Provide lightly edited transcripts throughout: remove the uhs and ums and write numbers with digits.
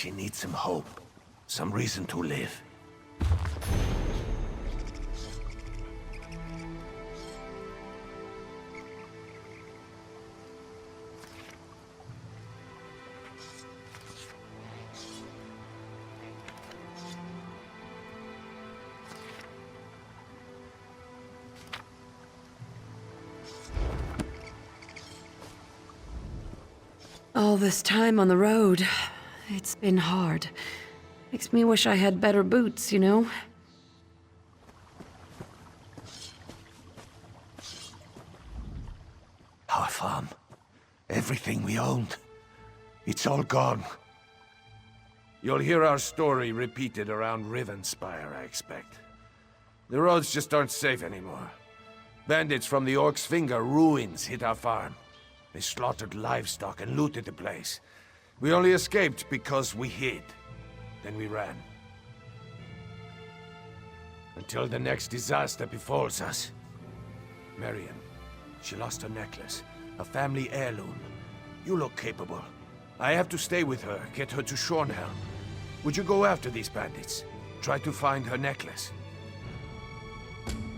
She needs some hope. Some reason to live. All this time on the road, it's been hard. Makes me wish I had better boots, you know? Our farm. Everything we owned. It's all gone. You'll hear our story repeated around Rivenspire, I expect. The roads just aren't safe anymore. Bandits from the Orc's Finger ruins hit our farm. They slaughtered livestock and looted the place. We only escaped because we hid. Then we ran. Until the next disaster befalls us. Marion, she lost her necklace. A family heirloom. You look capable. I have to stay with her, get her to Shornhelm. Would you go after these bandits? Try to find her necklace.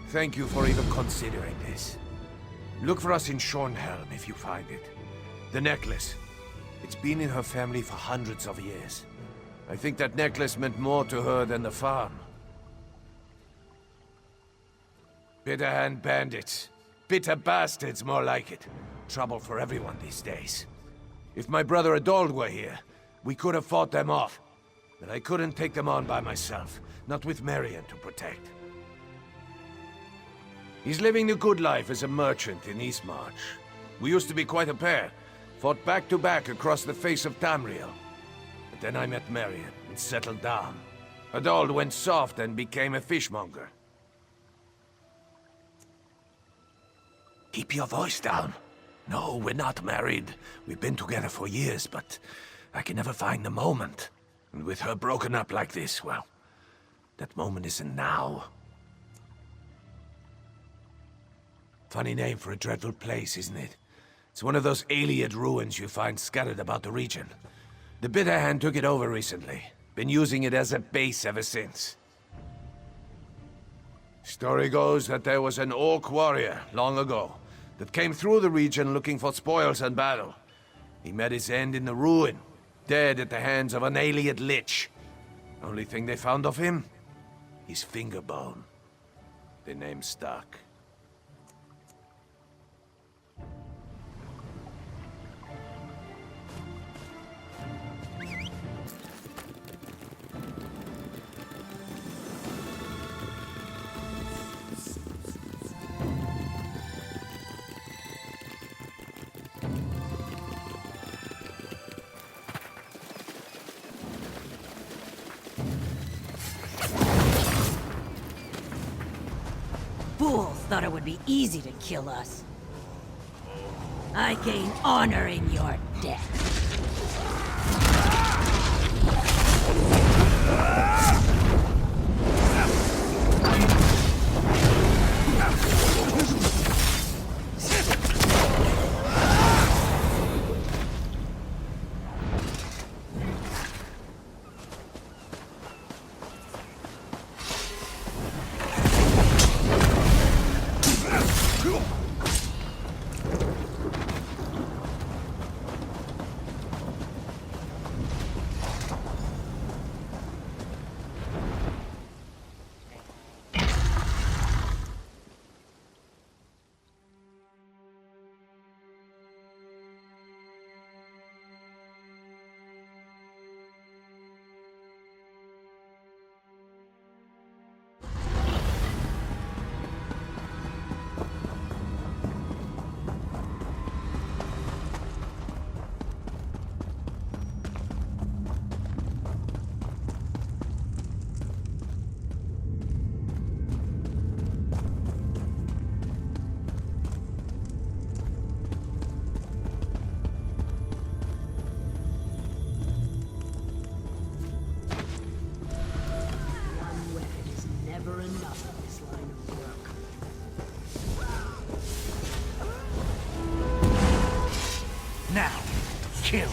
Thank you for even considering this. Look for us in Shornhelm if you find it. The necklace. It's been in her family for hundreds of years. I think that necklace meant more to her than the farm. Bitter hand bandits. Bitter bastards, more like it. Trouble for everyone these days. If my brother Adold were here, we could have fought them off. But I couldn't take them on by myself. Not with Marion to protect. He's living the good life as a merchant in Eastmarch. We used to be quite a pair. Fought back to back across the face of Tamriel. But then I met Marion and settled down. Adold went soft and became a fishmonger. Keep your voice down. No, we're not married. We've been together for years, but I can never find the moment. And with her broken up like this, well, that moment isn't now. Funny name for a dreadful place, isn't it? It's one of those Aliad ruins you find scattered about the region. The Bitter Hand took it over recently. Been using it as a base ever since. Story goes that there was an orc warrior long ago that came through the region looking for spoils and battle. He met his end in the ruin, dead at the hands of an Aliad lich. Only thing they found of him? His finger bone. The name stuck. Fools thought it would be easy to kill us. I gain honor in your death. Now, kill.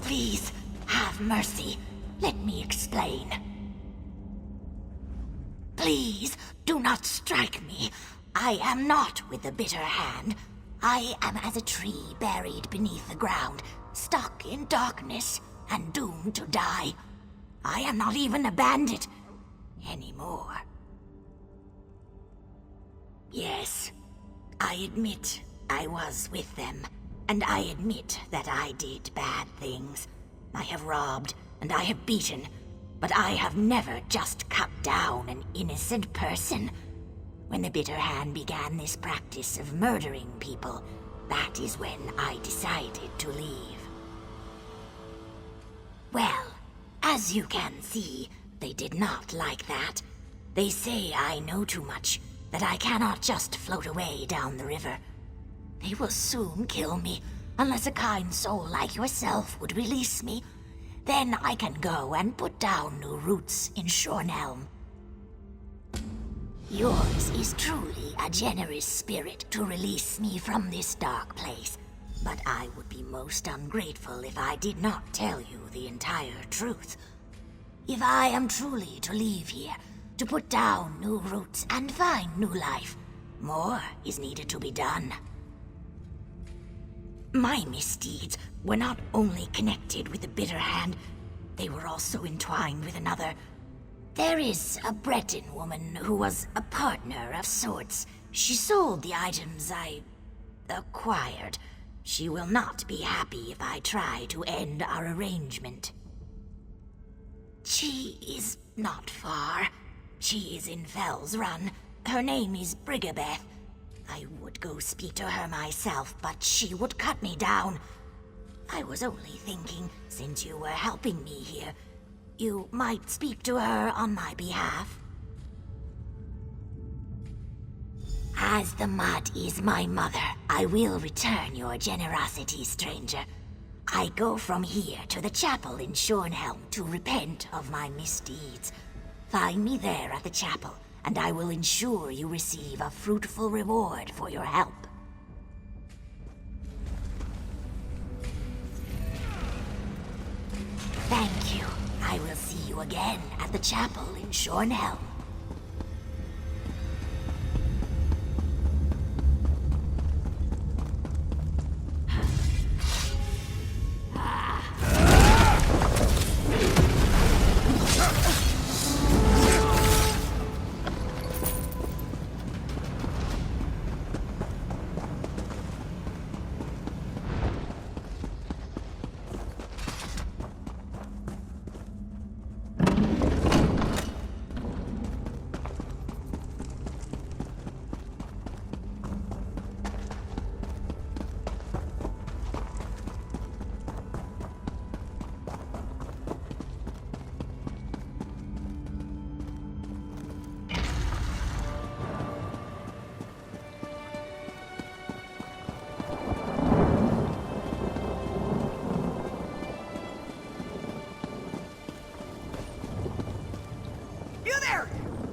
Please, have mercy. Let me explain. Please, do not strike me. I am not with the bitter hand. I am as a tree buried beneath the ground, stuck in darkness and doomed to die. I am not even a bandit anymore. Yes, I admit I was with them. And I admit that I did bad things. I have robbed, and I have beaten, but I have never just cut down an innocent person. When the Bitter Hand began this practice of murdering people, that is when I decided to leave. Well, as you can see, they did not like that. They say I know too much, that I cannot just float away down the river. They will soon kill me, unless a kind soul like yourself would release me. Then I can go and put down new roots in Shornhelm. Yours is truly a generous spirit to release me from this dark place, but I would be most ungrateful if I did not tell you the entire truth. If I am truly to leave here, to put down new roots and find new life, more is needed to be done. My misdeeds were not only connected with the Bitter Hand, they were also entwined with another. There is a Breton woman who was a partner of sorts. She sold the items I acquired. She will not be happy if I try to end our arrangement. She is not far. She is in Fell's Run. Her name is Brigabeth. I would go speak to her myself, but she would cut me down. I was only thinking, since you were helping me here, you might speak to her on my behalf. As the mud is my mother, I will return your generosity, stranger. I go from here to the chapel in Shornhelm to repent of my misdeeds. Find me there at the chapel, and I will ensure you receive a fruitful reward for your help. Thank you. I will see you again at the chapel in Shornhelm.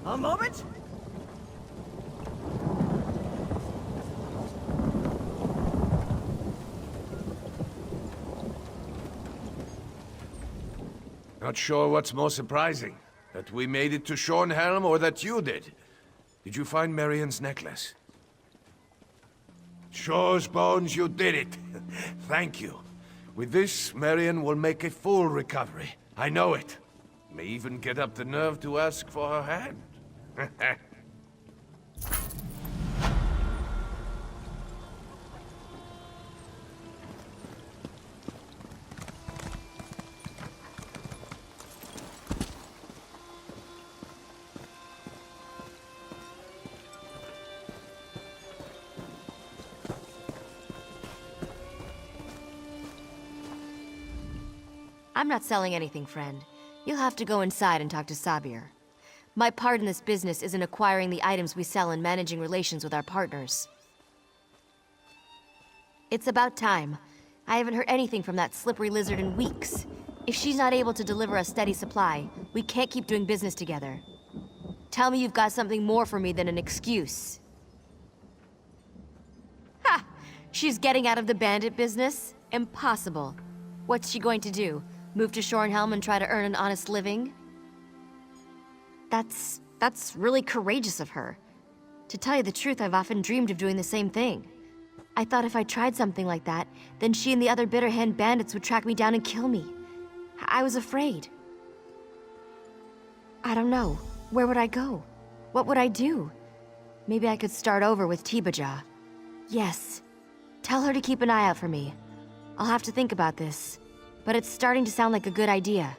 A moment? Not sure what's more surprising. That we made it to Shornhelm or that you did. Did you find Marion's necklace? Shore's bones, you did it. Thank you. With this, Marion will make a full recovery. I know it. May even get up the nerve to ask for her hand. I'm not selling anything, friend. You'll have to go inside and talk to Sabir. My part in this business is in acquiring the items we sell and managing relations with our partners. It's about time. I haven't heard anything from that slippery lizard in weeks. If she's not able to deliver a steady supply, we can't keep doing business together. Tell me you've got something more for me than an excuse. Ha! She's getting out of the bandit business? Impossible. What's she going to do? Move to Shornhelm and try to earn an honest living? That's really courageous of her. To tell you the truth, I've often dreamed of doing the same thing. I thought if I tried something like that, then she and the other Bitterhand bandits would track me down and kill me. I was afraid. I don't know. Where would I go? What would I do? Maybe I could start over with Tibajah. Yes. Tell her to keep an eye out for me. I'll have to think about this, but it's starting to sound like a good idea.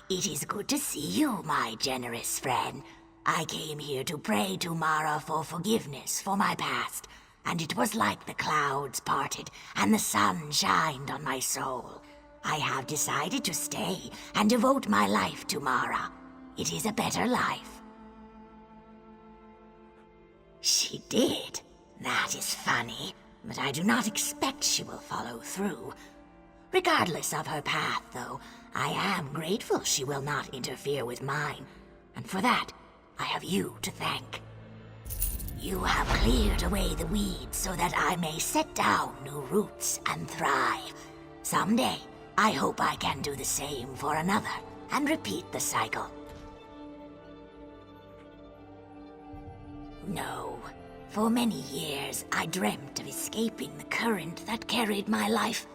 It is good to see you, my generous friend. I came here to pray to Mara for forgiveness for my past, and it was like the clouds parted and the sun shined on my soul. I have decided to stay and devote my life to Mara. It is a better life. She did. That is funny, but I do not expect she will follow through. Regardless of her path, though, I am grateful she will not interfere with mine, and for that, I have you to thank. You have cleared away the weeds so that I may set down new roots and thrive. Someday, I hope I can do the same for another and repeat the cycle. No. For many years, I dreamt of escaping the current that carried my life,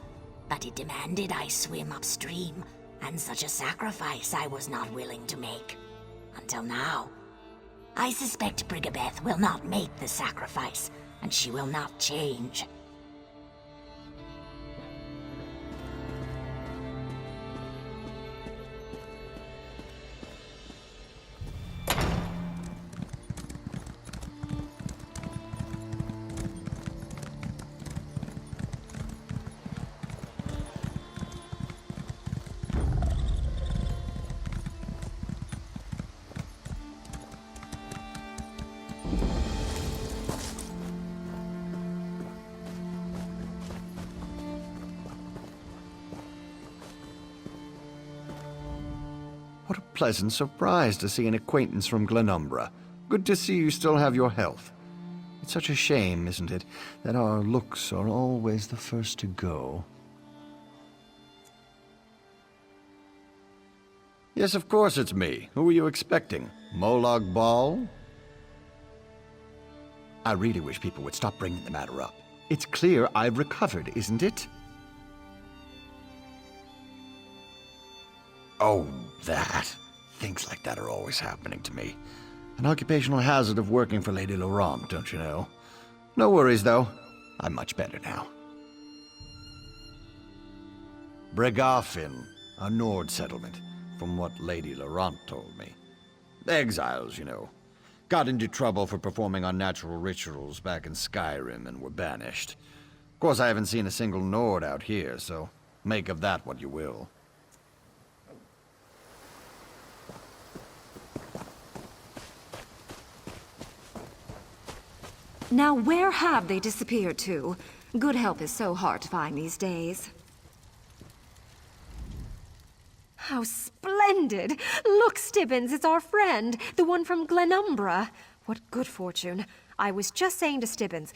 but it demanded I swim upstream, and such a sacrifice I was not willing to make. Until now. I suspect Brigabeth will not make the sacrifice, and she will not change. What a pleasant surprise to see an acquaintance from Glenumbra. Good to see you still have your health. It's such a shame, isn't it, that our looks are always the first to go. Yes, of course it's me. Who were you expecting? Molag Bal? I really wish people would stop bringing the matter up. It's clear I've recovered, isn't it? Oh, that. Things like that are always happening to me. An occupational hazard of working for Lady Laurent, don't you know? No worries, though. I'm much better now. Bregafin, a Nord settlement, from what Lady Laurent told me. Exiles, you know. Got into trouble for performing unnatural rituals back in Skyrim and were banished. Of course, I haven't seen a single Nord out here, so make of that what you will. Now, where have they disappeared to? Good help is so hard to find these days. How splendid! Look, Stibbins, it's our friend, the one from Glenumbra. What good fortune. I was just saying to Stibbins,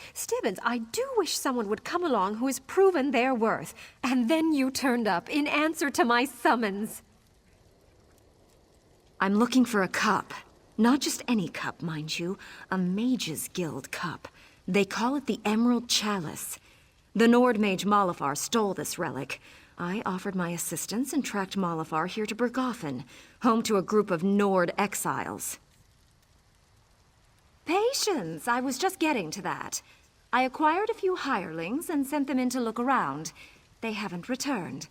I do wish someone would come along who has proven their worth. And then you turned up in answer to my summons. I'm looking for a cup. Not just any cup, mind you. A Mage's Guild cup. They call it the Emerald Chalice. The Nord mage Malafar stole this relic. I offered my assistance and tracked Malafar here to Berghafen, home to a group of Nord exiles. Patience! I was just getting to that. I acquired a few hirelings and sent them in to look around. They haven't returned.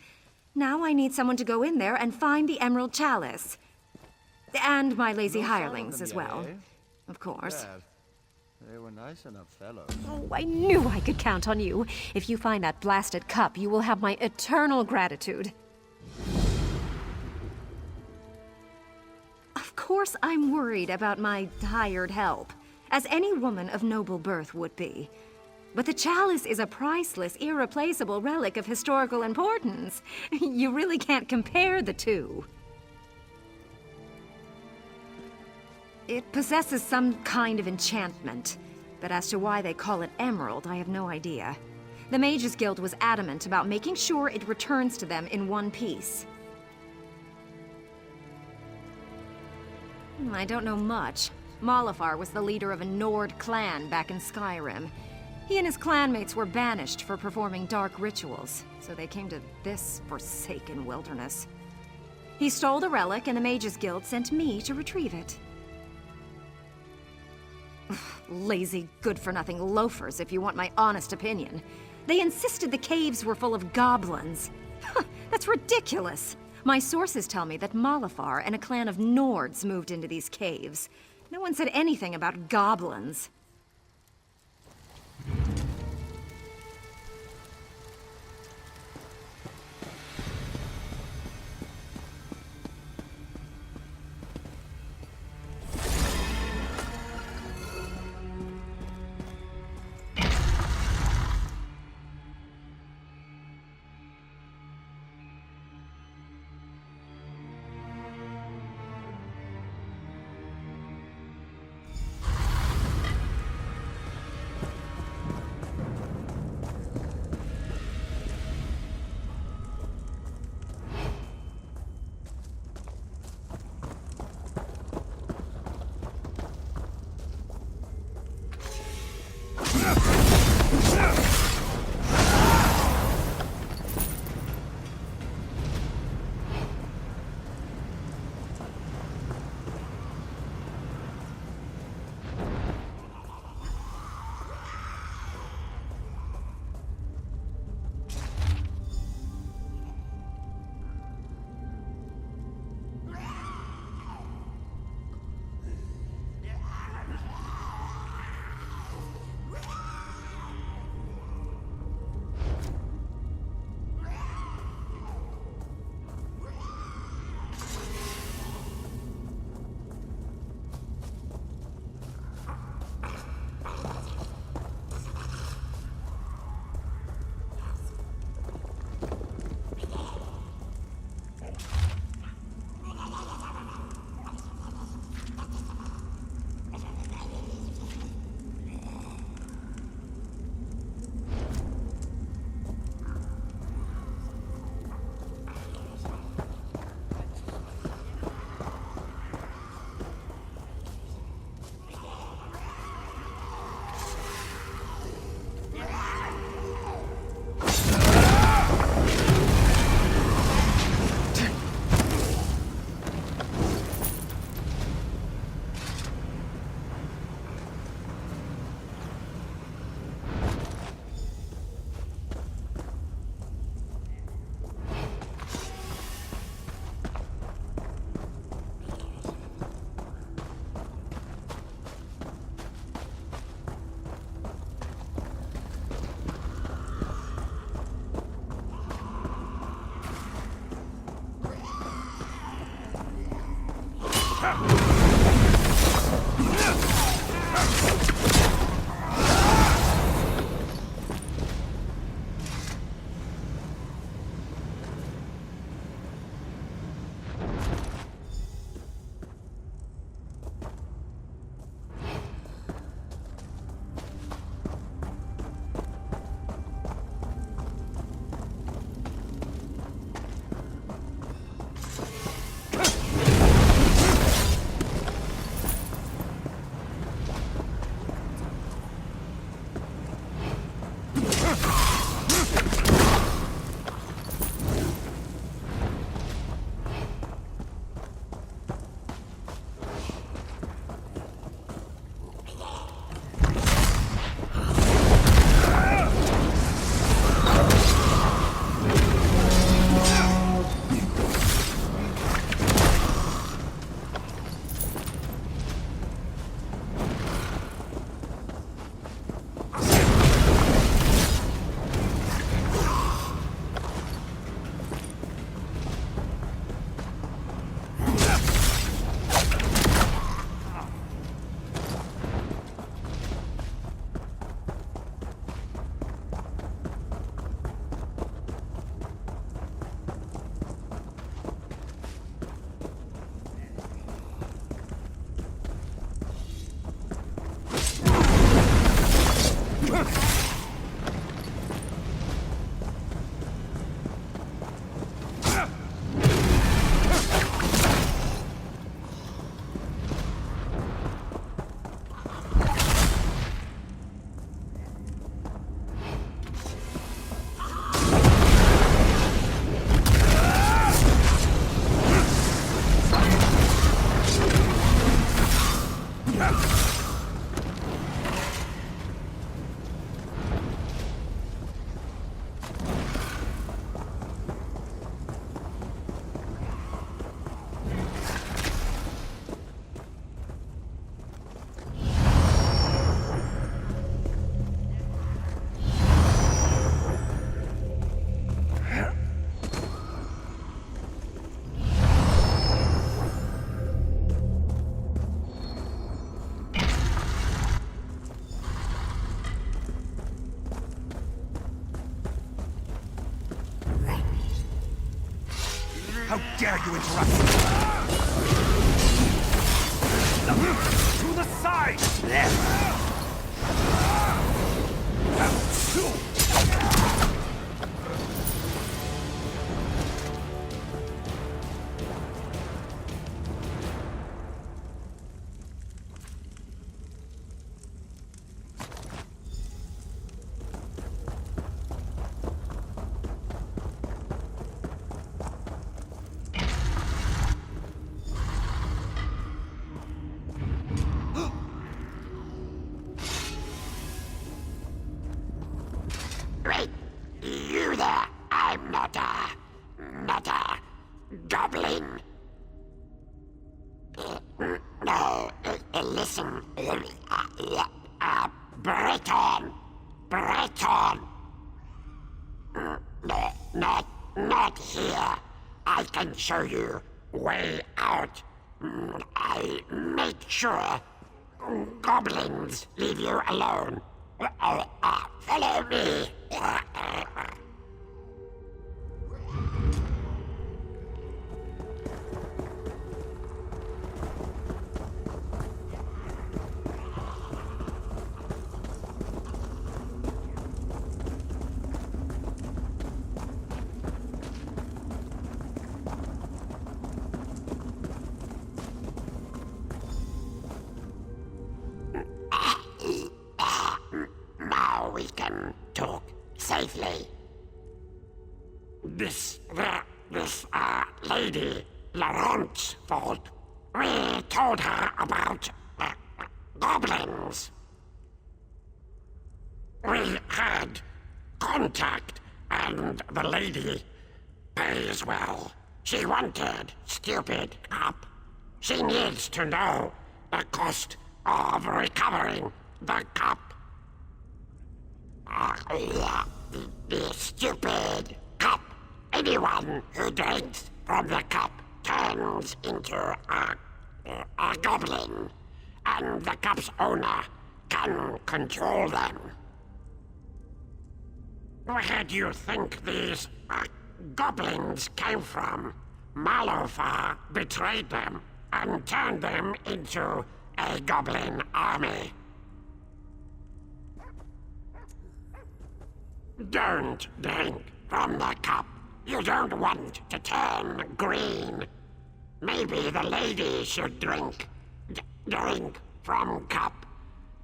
Now I need someone to go in there and find the Emerald Chalice. And my lazy hirelings as well. Of course. They were nice enough fellows. Oh, I knew I could count on you. If you find that blasted cup, you will have my eternal gratitude. Of course I'm worried about my hired help, as any woman of noble birth would be. But the chalice is a priceless, irreplaceable relic of historical importance. You really can't compare the two. It possesses some kind of enchantment, but as to why they call it emerald, I have no idea. The Mages Guild was adamant about making sure it returns to them in one piece. I don't know much. Malafar was the leader of a Nord clan back in Skyrim. He and his clanmates were banished for performing dark rituals, so they came to this forsaken wilderness. He stole the relic, and the Mages Guild sent me to retrieve it. Lazy, good-for-nothing loafers, if you want my honest opinion. They insisted the caves were full of goblins. That's ridiculous! My sources tell me that Malafar and a clan of Nords moved into these caves. No one said anything about goblins. dare you interrupt me? To the side! There! Wait, you there? I'm not a goblin. No, listen. Breton. Not here. I can show you way out. I make sure goblins leave you alone. Follow me. Now we can talk safely. This lady, Laurent's fault. We told her about goblins. We had contact, and the lady pays well. She wanted stupid cop. She needs to know the cost of recovering the cup. The stupid cup. Anyone who drinks from the cup turns into a goblin, and the cup's owner can control them. Where do you think these goblins came from? Malofar betrayed them and turned them into a goblin army. Don't drink from the cup. You don't want to turn green. Maybe the lady should drink from cup.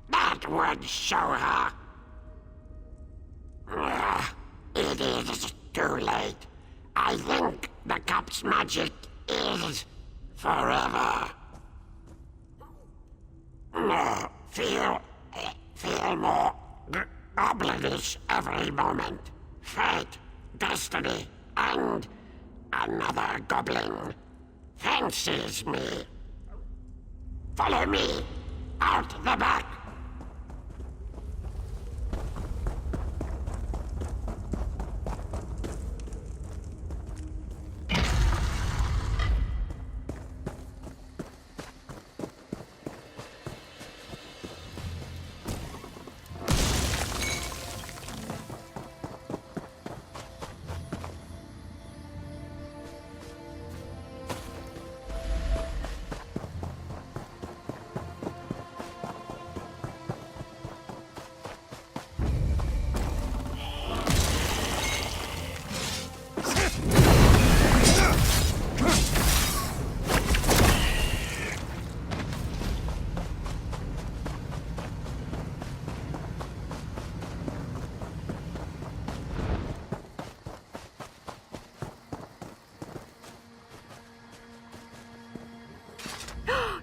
That would show her. It is too late. I think the cup's magic is forever. Feel more goblinish every moment. Fate, destiny, and another goblin fancies me. Follow me out the back.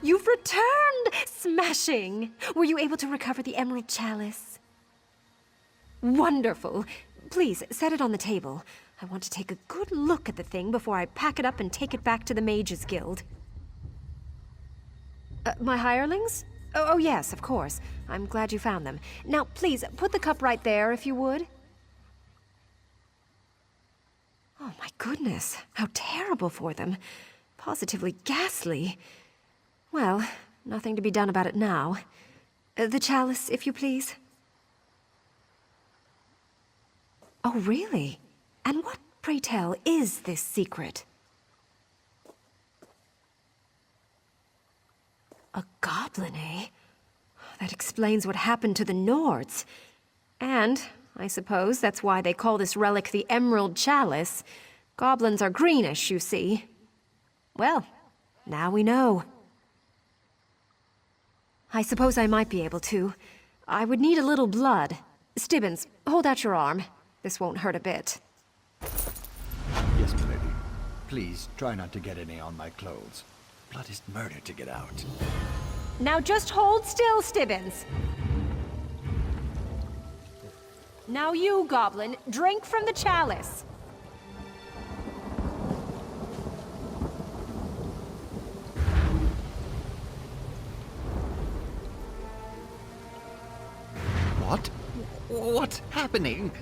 You've returned! Smashing! Were you able to recover the Emerald Chalice? Wonderful. Please, set it on the table. I want to take a good look at the thing before I pack it up and take it back to the Mages Guild. My hirelings? Oh, yes, of course. I'm glad you found them. Now, please, put the cup right there, if you would. Oh, my goodness. How terrible for them. Positively ghastly. Well, nothing to be done about it now. The chalice, if you please. Oh, really? And what, pray tell, is this secret? A goblin, eh? That explains what happened to the Nords. And I suppose that's why they call this relic the Emerald Chalice. Goblins are greenish, you see. Well, now we know. I suppose I might be able to. I would need a little blood. Stibbins, hold out your arm. This won't hurt a bit. Yes, milady. Please, try not to get any on my clothes. Blood is murder to get out. Now just hold still, Stibbins. Now you, Goblin, drink from the chalice. What? What's happening?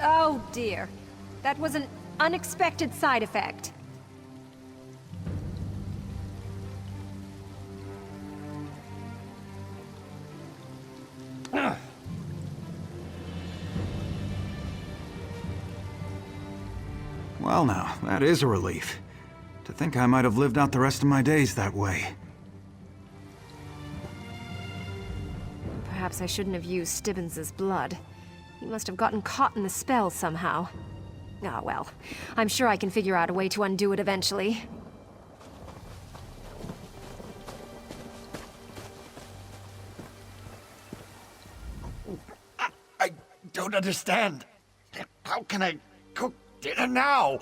Oh dear. That was an unexpected side effect. Well now, that is a relief. To think I might have lived out the rest of my days that way. Perhaps I shouldn't have used Stibbins's blood. He must have gotten caught in the spell somehow. Ah, well. I'm sure I can figure out a way to undo it eventually. I don't understand. How can I cook dinner now?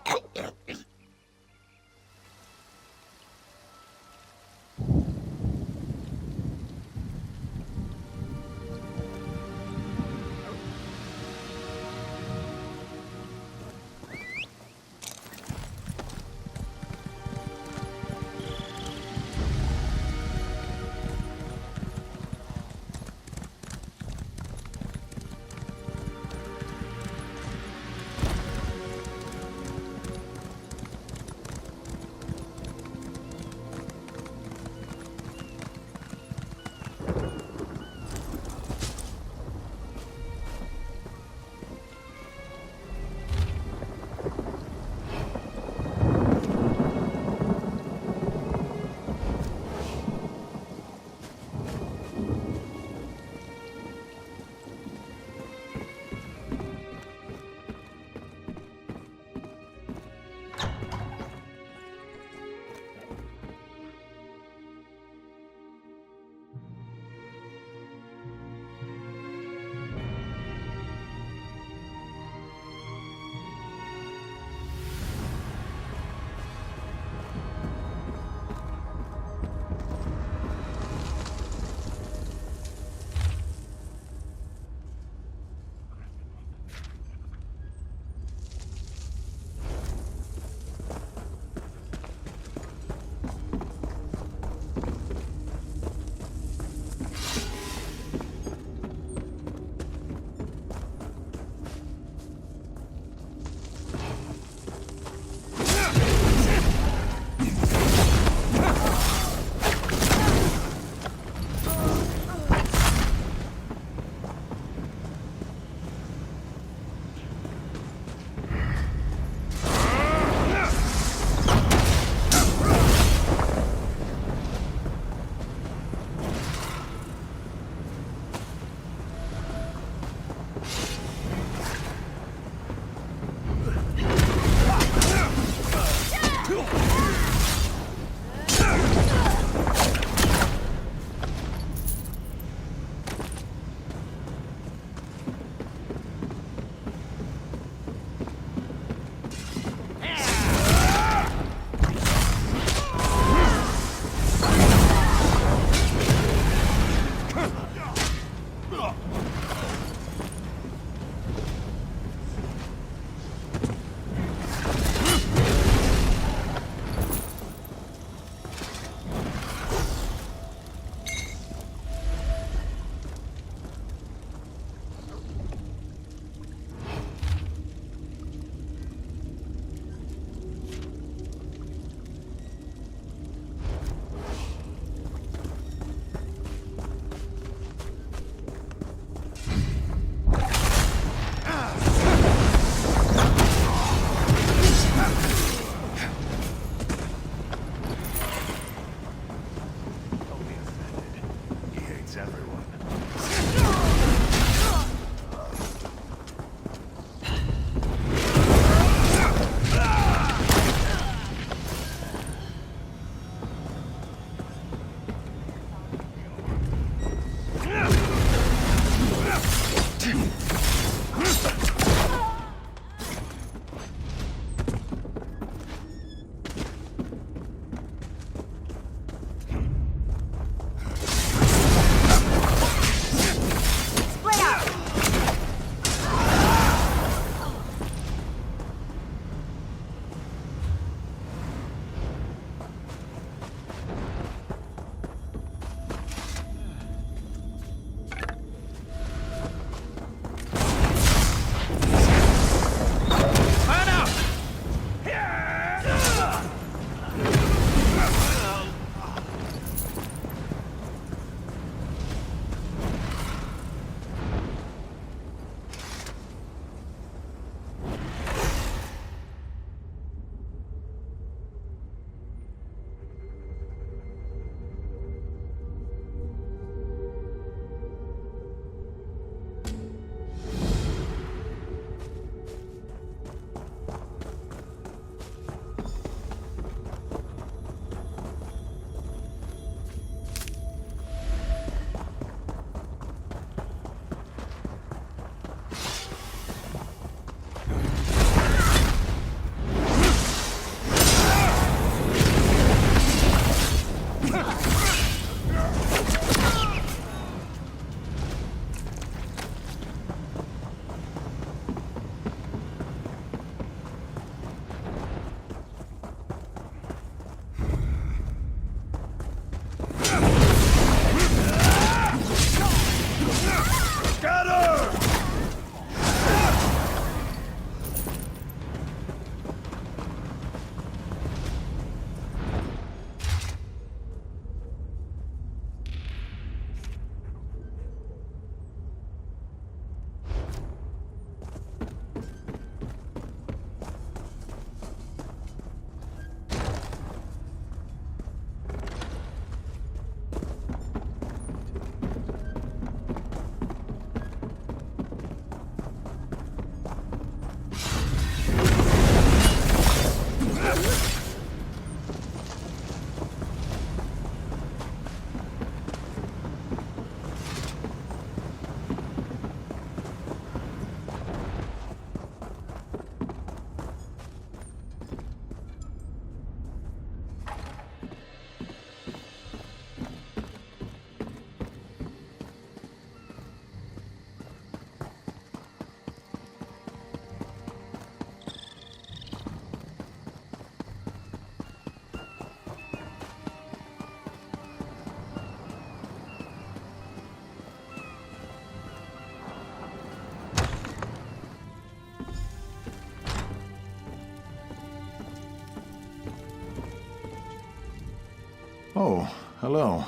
Oh, hello.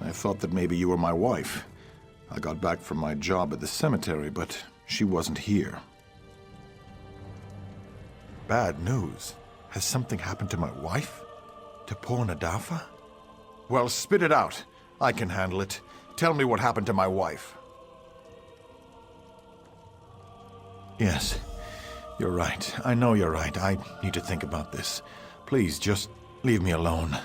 I thought that maybe you were my wife. I got back from my job at the cemetery, but she wasn't here. Bad news. Has something happened to my wife? To poor Nadafa? Well, spit it out. I can handle it. Tell me what happened to my wife. Yes, you're right. I know you're right. I need to think about this. Please, just leave me alone.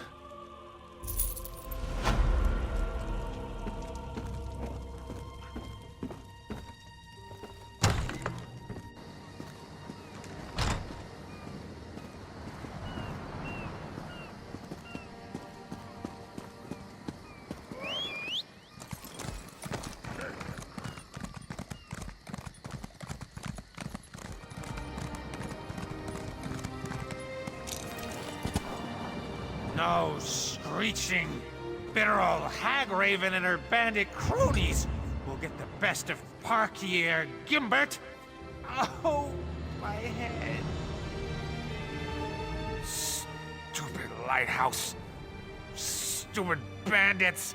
No screeching, bitter old hag raven and her bandit cronies will get the best of Parkier Gimbert. Oh, my head. Stupid lighthouse. Stupid bandits.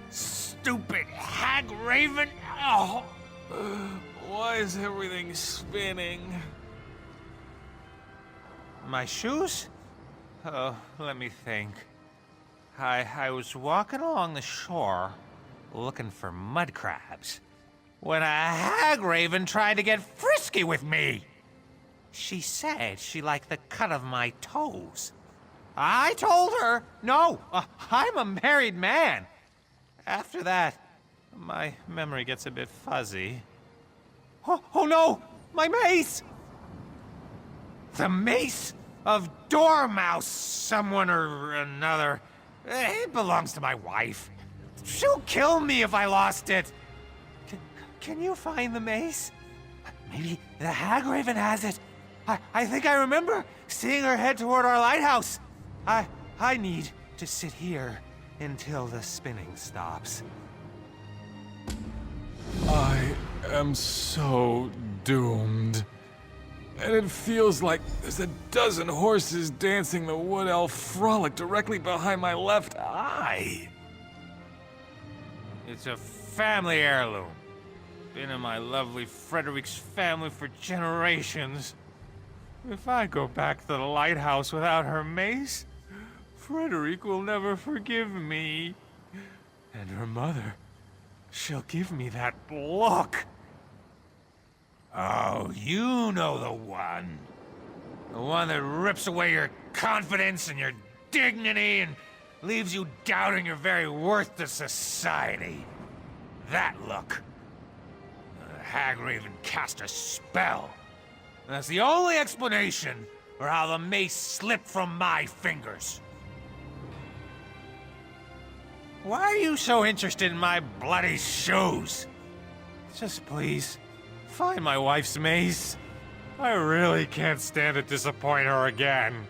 Stupid hag raven. Oh, why is everything spinning? My shoes? Oh, let me think. I was walking along the shore, looking for mud crabs, when a hag raven tried to get frisky with me. She said she liked the cut of my toes. I told her, no, I'm a married man. After that, my memory gets a bit fuzzy. Oh no, my mace! The mace of Dormouse, someone or another. It belongs to my wife. She'll kill me if I lost it. Can you find the mace? Maybe the hag raven has it. I think I remember seeing her head toward our lighthouse. I need to sit here until the spinning stops. I am so doomed. And it feels like there's a dozen horses dancing the wood elf frolic directly behind my left eye. It's a family heirloom. Been in my lovely Frederick's family for generations. If I go back to the lighthouse without her mace, Frederick will never forgive me. And her mother, she'll give me that look. Oh, you know the one. The one that rips away your confidence and your dignity and leaves you doubting your very worth to society. That look. The hag raven cast a spell. That's the only explanation for how the mace slipped from my fingers. Why are you so interested in my bloody shoes? Just please, find my wife's mace. I really can't stand to disappoint her again.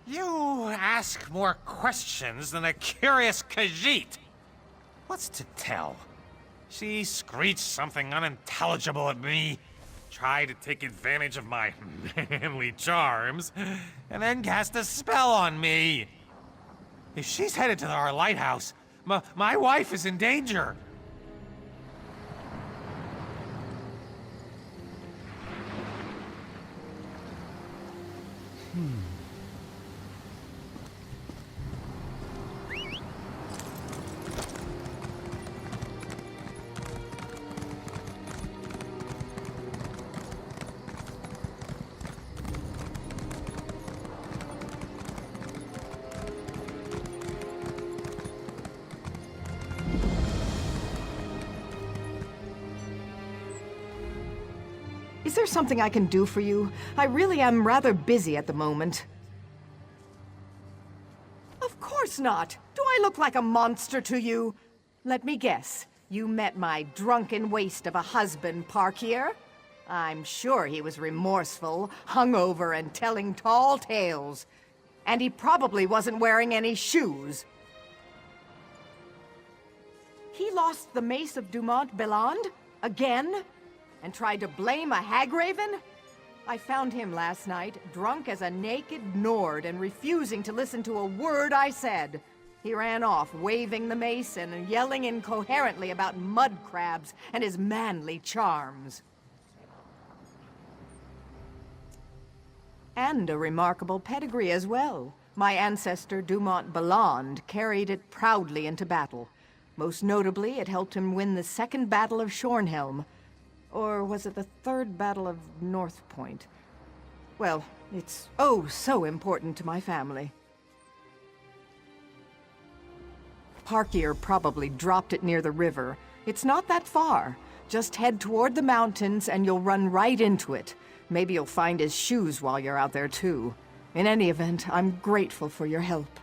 You ask more questions than a curious Khajiit. What's to tell? She screeched something unintelligible at me, tried to take advantage of my manly charms, and then cast a spell on me. If she's headed to our lighthouse, my wife is in danger. Is there something I can do for you? I really am rather busy at the moment. Of course not! Do I look like a monster to you? Let me guess. You met my drunken waste of a husband, Parkier? I'm sure he was remorseful, hungover, and telling tall tales. And he probably wasn't wearing any shoes. He lost the mace of Dumont Belland? Again? And tried to blame a hag raven? I found him last night, drunk as a naked Nord and refusing to listen to a word I said. He ran off, waving the mace and yelling incoherently about mud crabs and his manly charms. And a remarkable pedigree as well. My ancestor, Dumont Belland, carried it proudly into battle. Most notably, it helped him win the Second Battle of Shornhelm. Or was it the Third Battle of North Point? Well, it's oh so important to my family. Parkier probably dropped it near the river. It's not that far. Just head toward the mountains and you'll run right into it. Maybe you'll find his shoes while you're out there too. In any event, I'm grateful for your help.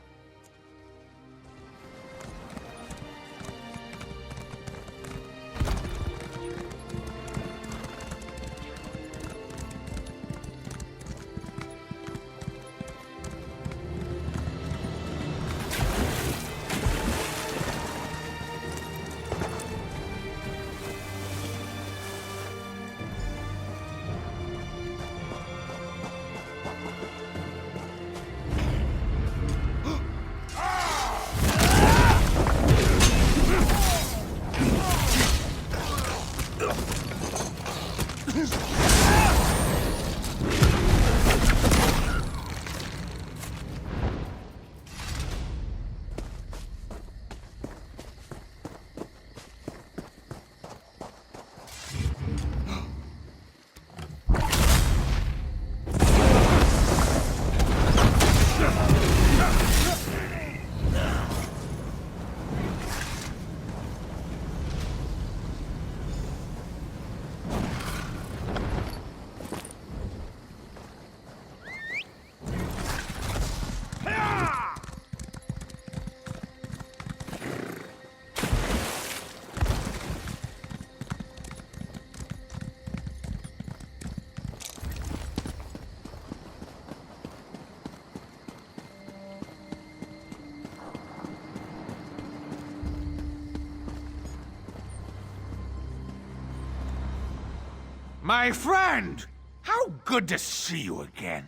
My friend! How good to see you again.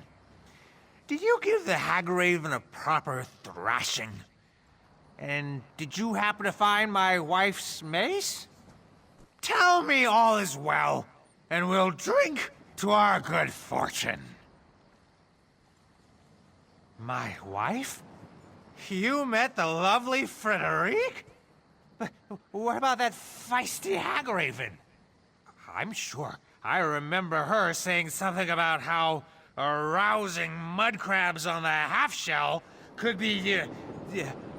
Did you give the Hagraven a proper thrashing? And did you happen to find my wife's mace? Tell me all is well, and we'll drink to our good fortune. My wife? You met the lovely Frederique? But what about that feisty Hagraven? I'm sure I remember her saying something about how arousing mud crabs on the half-shell could be,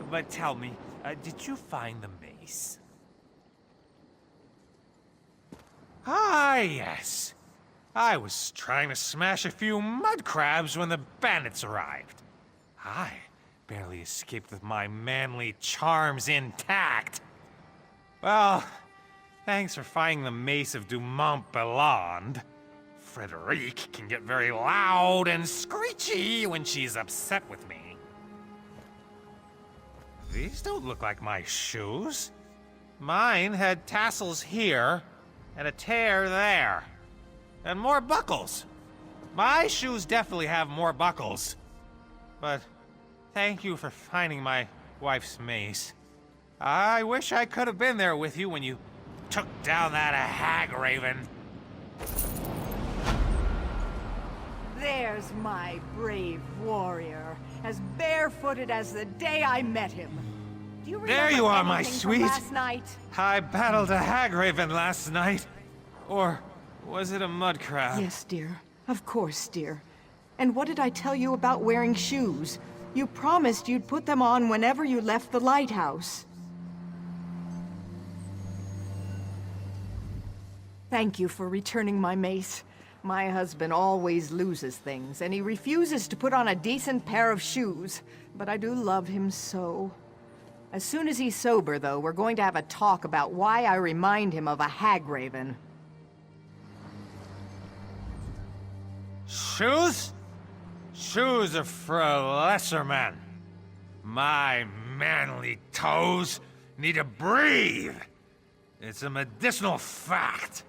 but tell me, did you find the mace? Ah, yes. I was trying to smash a few mud crabs when the bandits arrived. I barely escaped with my manly charms intact. Well, thanks for finding the mace of Dumont Belland. Frederique can get very loud and screechy when she's upset with me. These don't look like my shoes. Mine had tassels here, and a tear there. And more buckles. My shoes definitely have more buckles. But thank you for finding my wife's mace. I wish I could have been there with you when you took down that Hagraven. There's my brave warrior, as barefooted as the day I met him. Do you remember There you are, my anything from sweet. last night? I battled a Hagraven last night. Or was it a mud crab? Yes, dear. Of course, dear. And what did I tell you about wearing shoes? You promised you'd put them on whenever you left the lighthouse. Thank you for returning my mace. My husband always loses things, and he refuses to put on a decent pair of shoes. But I do love him so. As soon as he's sober, though, we're going to have a talk about why I remind him of a Hagraven. Shoes? Shoes are for lesser men. My manly toes need to breathe. It's a medicinal fact.